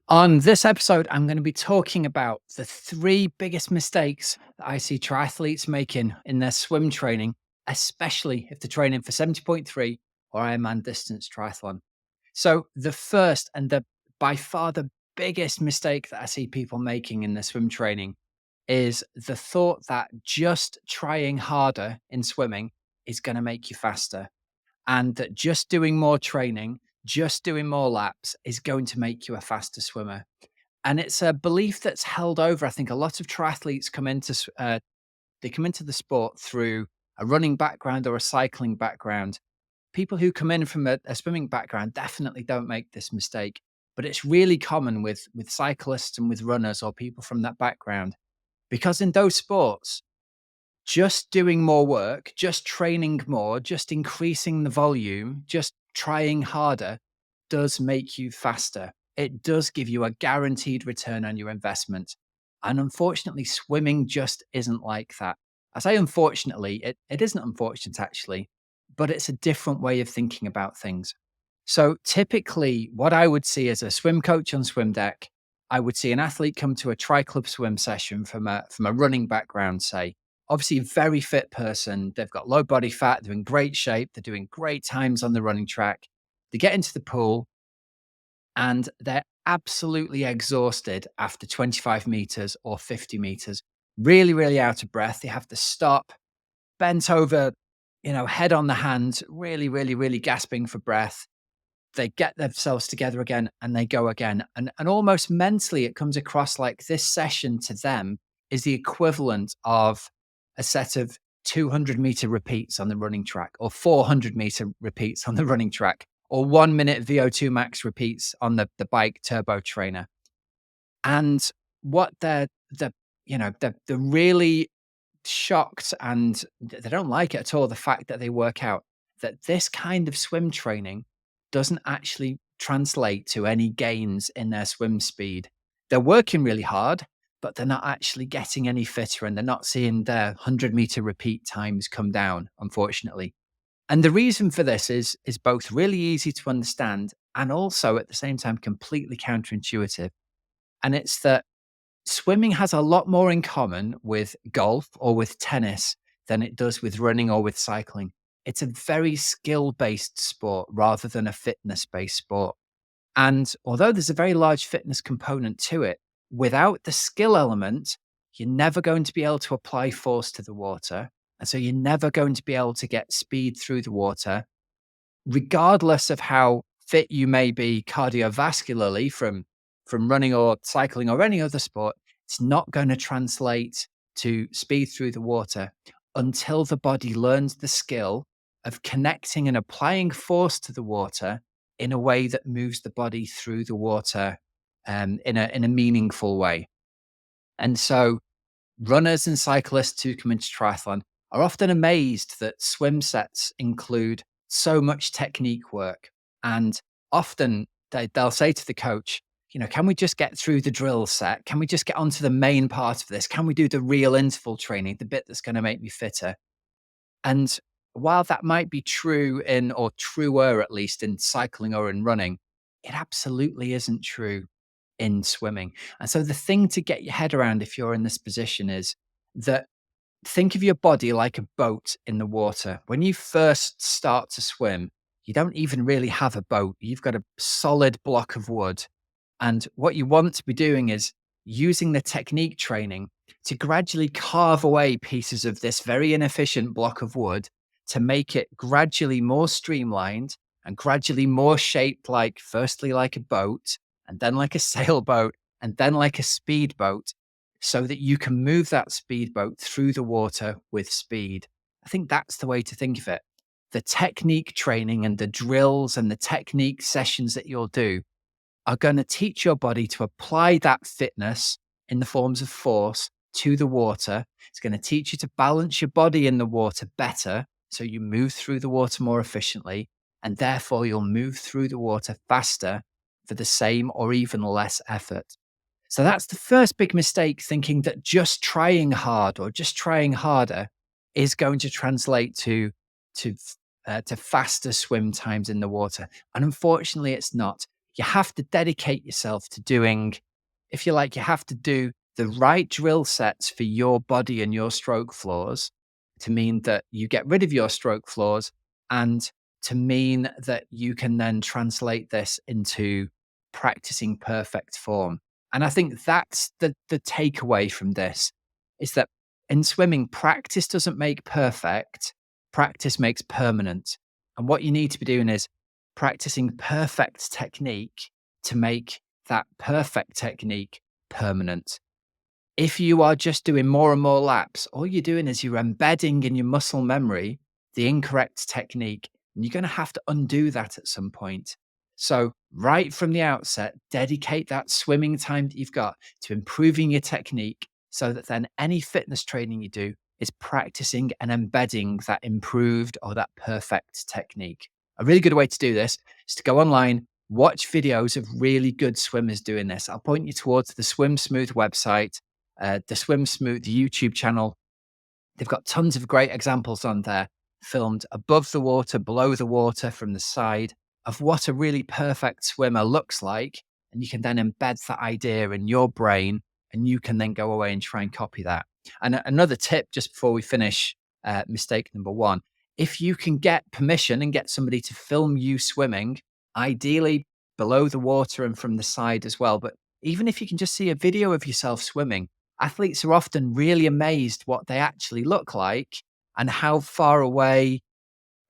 On this episode, I'm going to be talking about the three biggest mistakes that I see triathletes making in their swim training, especially if they're training for 70.3 or Ironman distance triathlon. So, the first and the by far the biggest mistake that I see people making in their swim training is the thought that just trying harder in swimming is going to make you faster, and that just doing more training, just doing more laps is going to make you a faster swimmer. And it's a belief that's held over. I think a lot of triathletes they come into the sport through a running background or a cycling background. People who come in from a swimming background definitely don't make this mistake, but it's really common with cyclists and with runners or people from that background, because in those sports, just doing more work, just training more, just increasing the volume, just trying harder does make you faster. It does give you a guaranteed return on your investment. And unfortunately, swimming just isn't like that. I say unfortunately, it isn't unfortunate actually, but it's a different way of thinking about things. So typically, what I would see as a swim coach on swim deck, I would see an athlete come to a tri club swim session from a running background, say. Obviously, a very fit person. They've got low body fat. They're in great shape. They're doing great times on the running track. They get into the pool and they're absolutely exhausted after 25 meters or 50 meters, really, really out of breath. They have to stop, bent over, head on the hand, really, really, really gasping for breath. They get themselves together again and they go again. And almost mentally, it comes across like this session to them is the equivalent of a set of 200-meter repeats on the running track, or 400-meter repeats on the running track, or 1 minute VO2 max repeats on the bike turbo trainer. And what they're really shocked, and they don't like it at all, the fact that they work out that this kind of swim training doesn't actually translate to any gains in their swim speed. They're working really hard, but they're not actually getting any fitter, and they're not seeing their 100-meter repeat times come down, unfortunately. And the reason for this is both really easy to understand and also at the same time completely counterintuitive. And it's that swimming has a lot more in common with golf or with tennis than it does with running or with cycling. It's a very skill based sport rather than a fitness based sport. And although there's a very large fitness component to it, without the skill element, you're never going to be able to apply force to the water. And so you're never going to be able to get speed through the water, regardless of how fit you may be cardiovascularly from running or cycling or any other sport. It's not going to translate to speed through the water until the body learns the skill of connecting and applying force to the water in a way that moves the body through the water in a meaningful way. And so runners and cyclists who come into triathlon are often amazed that swim sets include so much technique work. And often they'll say to the coach, can we just get through the drill set? Can we just get onto the main part of this? Can we do the real interval training, the bit that's going to make me fitter? And while that might be true or truer at least in cycling or in running, it absolutely isn't true in swimming. And so the thing to get your head around if you're in this position is that think of your body like a boat in the water. When you first start to swim, you don't even really have a boat. You've got a solid block of wood. And what you want to be doing is using the technique training to gradually carve away pieces of this very inefficient block of wood to make it gradually more streamlined and gradually more shaped like, firstly, like a boat, and then like a sailboat, and then like a speedboat, so that you can move that speedboat through the water with speed. I think that's the way to think of it. The technique training and the drills and the technique sessions that you'll do are going to teach your body to apply that fitness in the forms of force to the water. It's going to teach you to balance your body in the water better so you move through the water more efficiently, and therefore you'll move through the water faster for the same or even less effort. So that's the first big mistake, thinking that just trying hard or just trying harder is going to translate to faster swim times in the water. And unfortunately, it's not. you have to dedicate yourself to doing, if you like, you have to do the right drill sets for your body and your stroke flaws to mean that you get rid of your stroke flaws and to mean that you can then translate this into practicing perfect form. And I think that's the takeaway from this is that in swimming, practice doesn't make perfect, practice makes permanent. And what you need to be doing is practicing perfect technique to make that perfect technique permanent. If you are just doing more and more laps, all you're doing is you're embedding in your muscle memory the incorrect technique, and you're going to have to undo that at some point. So, right from the outset, dedicate that swimming time that you've got to improving your technique so that then any fitness training you do is practicing and embedding that improved or that perfect technique. A really good way to do this is to go online, watch videos of really good swimmers doing this. I'll point you towards the Swim Smooth website, the Swim Smooth YouTube channel. They've got tons of great examples on there, filmed above the water, below the water, from the side, of what a really perfect swimmer looks like. And you can then embed that idea in your brain, and you can then go away and try and copy that. And another tip, just before we finish mistake number one, if you can get permission and get somebody to film you swimming, ideally below the water and from the side as well. But even if you can just see a video of yourself swimming, athletes are often really amazed what they actually look like and how far away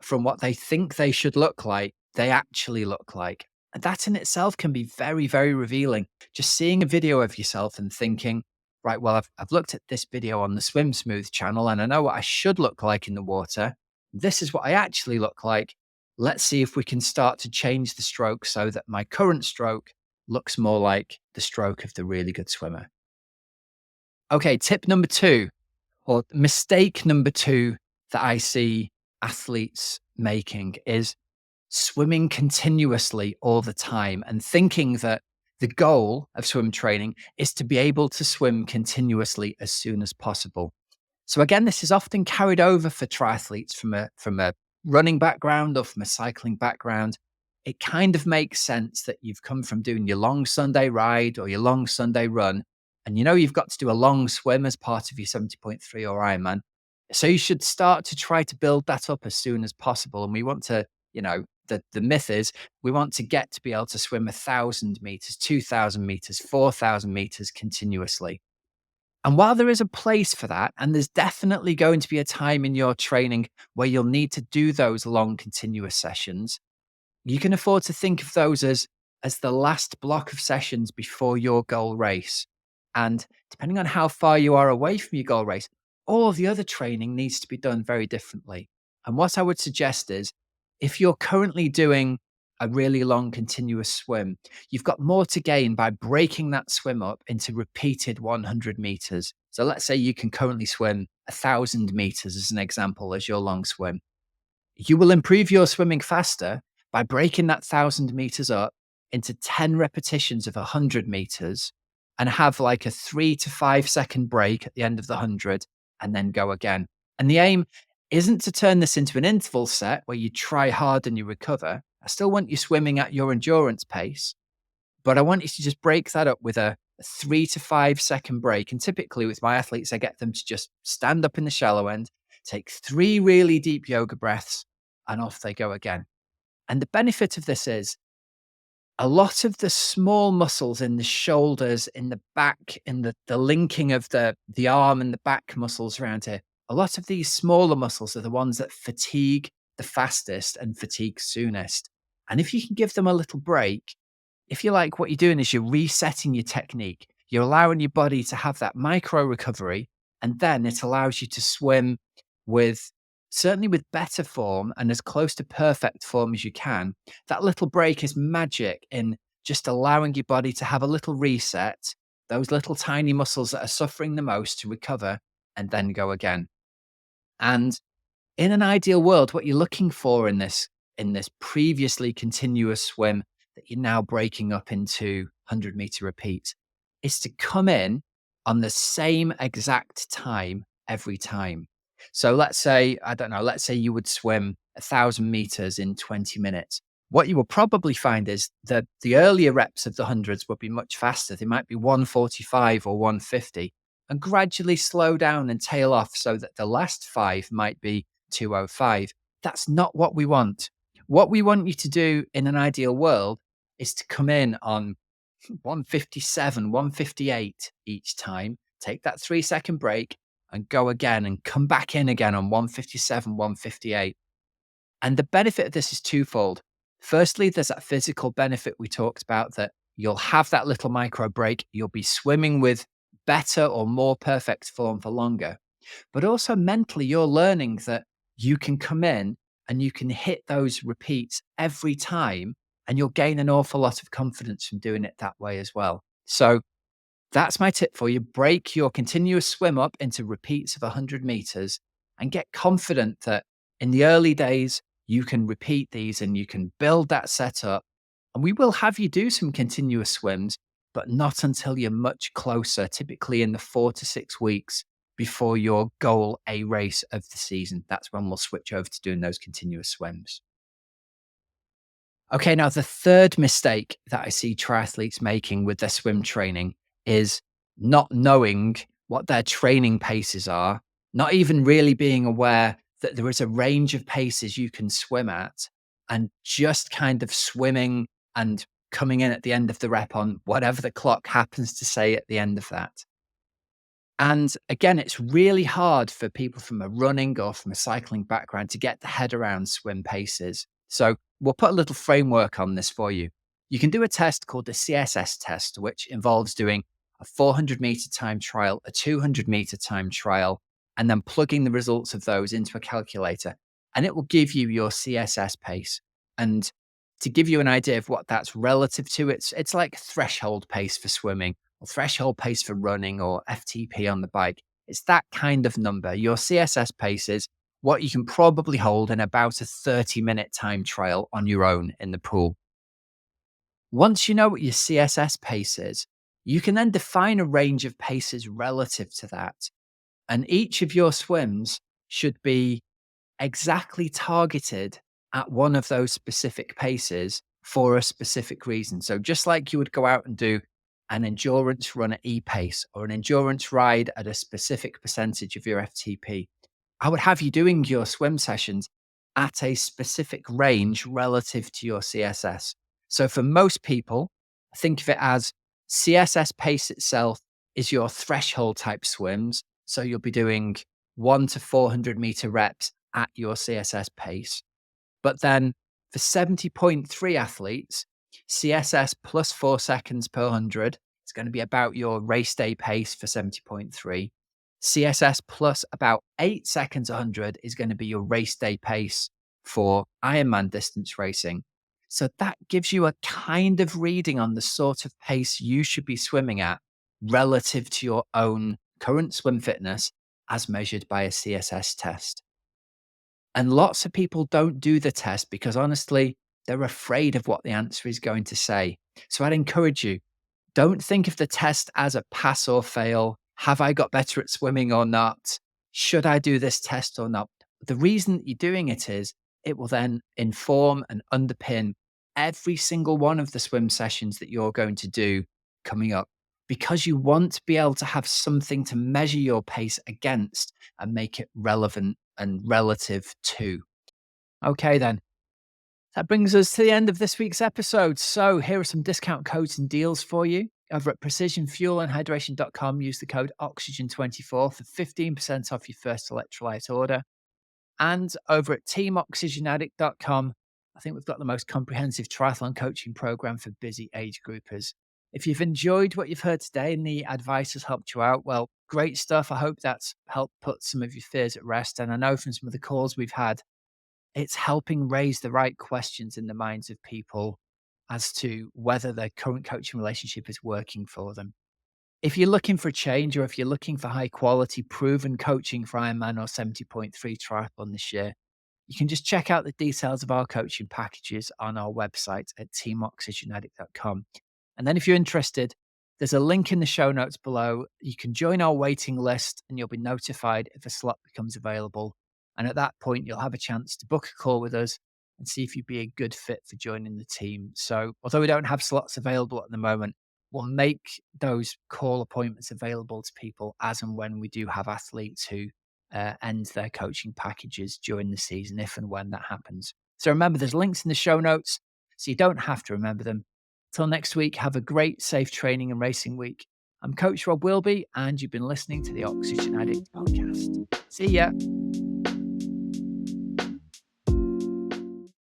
from what they think they should look like they actually look like. And that in itself can be very, very revealing. Just seeing a video of yourself and thinking, right, well, I've looked at this video on the Swim Smooth channel and I know what I should look like in the water. This is what I actually look like. Let's see if we can start to change the stroke so that my current stroke looks more like the stroke of the really good swimmer. Okay, tip number two, or mistake number two that I see athletes making is swimming continuously all the time and thinking that the goal of swim training is to be able to swim continuously as soon as possible. So again, this is often carried over for triathletes from a running background or from a cycling background. It kind of makes sense that you've come from doing your long Sunday ride or your long Sunday run, and you know you've got to do a long swim as part of your 70.3 or Ironman. So you should start to try to build that up as soon as possible. And we want to, the myth is we want to get to be able to swim 1,000 meters, 2,000 meters, 4,000 meters continuously. And while there is a place for that, and there's definitely going to be a time in your training where you'll need to do those long continuous sessions, you can afford to think of those as the last block of sessions before your goal race. And depending on how far you are away from your goal race, all of the other training needs to be done very differently. And what I would suggest is if you're currently doing a really long continuous swim, you've got more to gain by breaking that swim up into repeated 100 meters. So let's say you can currently swim 1,000 meters as an example as your long swim. You will improve your swimming faster by breaking that 1,000 meters up into 10 repetitions of 100 meters and have like a 3 to 5 second break at the end of the 100 and then go again. And the aim isn't to turn this into an interval set where you try hard and you recover. I still want you swimming at your endurance pace, but I want you to just break that up with a 3 to 5 second break. And typically with my athletes, I get them to just stand up in the shallow end, take 3 really deep yoga breaths, and off they go again. And the benefit of this is a lot of the small muscles in the shoulders, in the back, in the linking of the arm and the back muscles around here, a lot of these smaller muscles are the ones that fatigue the fastest and fatigue soonest. And if you can give them a little break, if you like, what you're doing is you're resetting your technique. You're allowing your body to have that micro recovery, and then it allows you to swim with certainly with better form and as close to perfect form as you can. That little break is magic in just allowing your body to have a little reset, those little tiny muscles that are suffering the most to recover and then go again. And in an ideal world, what you're looking for in this previously continuous swim that you're now breaking up into 100-meter repeats is to come in on the same exact time every time. So let's say, I don't know, let's say you would swim 1,000 meters in 20 minutes. What you will probably find is that the earlier reps of the hundreds will be much faster. They might be 145 or 150 and gradually slow down and tail off so that the last five might be 205. That's not what we want. What we want you to do in an ideal world is to come in on 157, 158 each time, take that 3 second break and go again and come back in again on 157, 158. And the benefit of this is twofold. Firstly, there's that physical benefit we talked about that you'll have that little micro break. You'll be swimming with better or more perfect form for longer. But also mentally, you're learning that you can come in and you can hit those repeats every time, and you'll gain an awful lot of confidence from doing it that way as well. So that's my tip for you. Break your continuous swim up into repeats of 100 meters and get confident that in the early days, you can repeat these and you can build that setup. And we will have you do some continuous swims, but not until you're much closer, typically in the 4 to 6 weeks before your goal A race of the season. That's when we'll switch over to doing those continuous swims. Okay, now the third mistake that I see triathletes making with their swim training is not knowing what their training paces are, not even really being aware that there is a range of paces you can swim at, and just kind of swimming and coming in at the end of the rep on whatever the clock happens to say at the end of that. And again, it's really hard for people from a running or from a cycling background to get the head around swim paces. So we'll put a little framework on this for you. You can do a test called the CSS test, which involves doing a 400-meter time trial, a 200-meter time trial, and then plugging the results of those into a calculator. And it will give you your CSS pace. And to give you an idea of what that's relative to, it's like threshold pace for swimming or threshold pace for running or FTP on the bike. It's that kind of number. Your CSS pace is what you can probably hold in about a 30-minute time trial on your own in the pool. Once you know what your CSS pace is, you can then define a range of paces relative to that. And each of your swims should be exactly targeted at one of those specific paces for a specific reason. So just like you would go out and do an endurance run at e-pace or an endurance ride at a specific percentage of your FTP, I would have you doing your swim sessions at a specific range relative to your CSS. So for most people, think of it as CSS pace itself is your threshold type swims. So you'll be doing 1 to 400 meter reps at your CSS pace. But then for 70.3 athletes, CSS plus 4 seconds per 100 is going to be about your race day pace for 70.3. CSS plus about 8 seconds 100 is going to be your race day pace for Ironman distance racing. So that gives you a kind of reading on the sort of pace you should be swimming at relative to your own current swim fitness as measured by a CSS test. And lots of people don't do the test because honestly, they're afraid of what the answer is going to say. So I'd encourage you, don't think of the test as a pass or fail. Have I got better at swimming or not? Should I do this test or not? The reason that you're doing it is it will then inform and underpin every single one of the swim sessions that you're going to do coming up because you want to be able to have something to measure your pace against and make it relevant and relative to. Okay, then. That brings us to the end of this week's episode. So, here are some discount codes and deals for you. Over at precisionfuelandhydration.com, use the code OXYGEN24 for 15% off your first electrolyte order. And over at teamoxygenaddict.com, I think we've got the most comprehensive triathlon coaching program for busy age groupers. If you've enjoyed what you've heard today and the advice has helped you out, well, great stuff. I hope that's helped put some of your fears at rest. And I know from some of the calls we've had, it's helping raise the right questions in the minds of people as to whether their current coaching relationship is working for them. If you're looking for a change or if you're looking for high quality, proven coaching for Ironman or 70.3 triathlon this year, you can just check out the details of our coaching packages on our website at teamoxygenaddict.com. And then if you're interested, there's a link in the show notes below. You can join our waiting list and you'll be notified if a slot becomes available. And at that point, you'll have a chance to book a call with us and see if you'd be a good fit for joining the team. So, although we don't have slots available at the moment, we'll make those call appointments available to people as and when we do have athletes who end their coaching packages during the season, if and when that happens. So, remember, there's links in the show notes, so you don't have to remember them. Till next week, have a great, safe training and racing week. I'm Coach Rob Wilby, and you've been listening to the Oxygen Addict podcast. See ya.